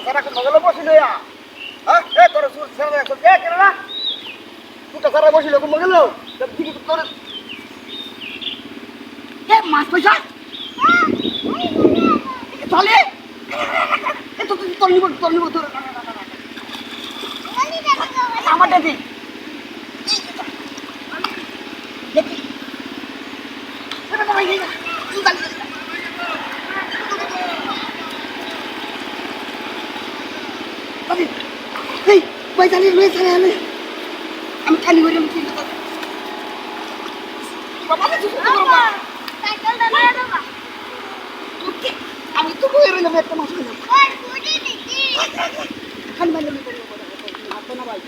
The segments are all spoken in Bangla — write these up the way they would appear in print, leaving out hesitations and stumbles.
সারা কোন মগল বসিল ইয়া হ্যাঁ এ তোর সুর সারা তো কে কেন না তুই সারা বসিল কোন মগল ঠিক তোর এ মাছ পয়সা চলে এ তো তোর নিব তোর আমার দেখি দেখি এটা তো ভাই এই ভাই জানি লয়ে চলে আমি খালি করে আমি চিন্তা করি বাবা কিছু বাবা সাইকেলটা নিয়ে দাও ওকে আমি তো কই রইলাম একটা মাস হলো ওই কুড়ি দিছি খান মানে আমি করব হাত না ভাই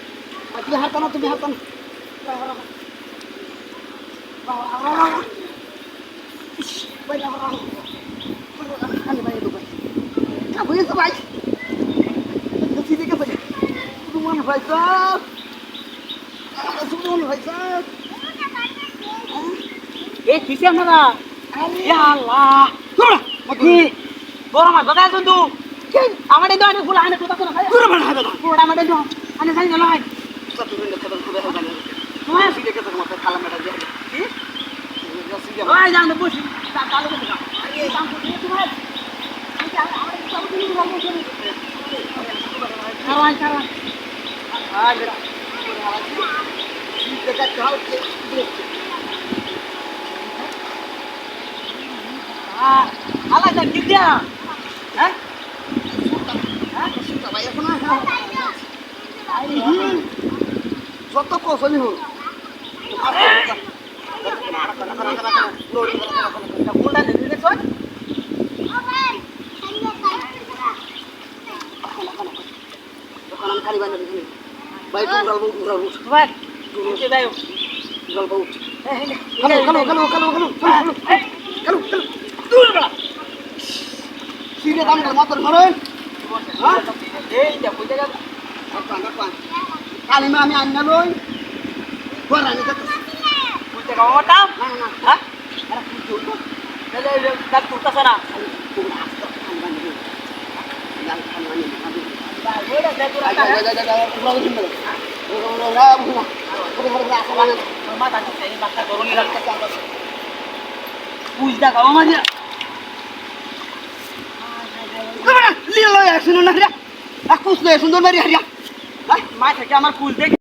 আপনি হাত না তুমি হাত না ভাই না খালি ভাই তো ভাই না বুঝে তো ভাই দেখি দেখে ভাই সুমন ভাই সাহেব সুমন ভাই সাহেব এই কিসে আপনারা ইয়া আল্লাহ তোমরা কি বড় মাছ বাজায় কিন্তু আমাদের তো অনেক ফুল আনে কোথা কোথা ভাই পুরো ভাড়া দাও পুরো আমাদের তো আনে জানি না ভাই কত দিন দেখতে তো খুব ভালো তোমার দেখি দেখে তো মাথা খালা মেটা দিয়ে কি ওই যান বসি চালু করে দাও এই কাম করতে তোমার আমাদের সব দিন ভালো করে খাওয়া খাওয়া আজ দেখা খাও আলা যা কি দিয়া হ্যাঁ ভাই এখন যত কৌশলী হোক কোনটা দিতে কই দোকান আমি খালি বানিয়ে দিই ভাই তুমি গল্প ভাই কে দাও গল্প খালো দূর বড় সিরে দাম মাত্র ধরেন হ্যাঁ এই দেখো জায়গা কালি মা আমি আন্না লই ঘরানি দেখো বুঝতে গাওটা না হ্যাঁ আরে পুজো তাহলে দাঁত করতেছ না পুজদা গাও মাঝে লিলো শুনো না রে কুছ সুন্দর মারি হারিয়া মা থেকে আমার কুল দেখ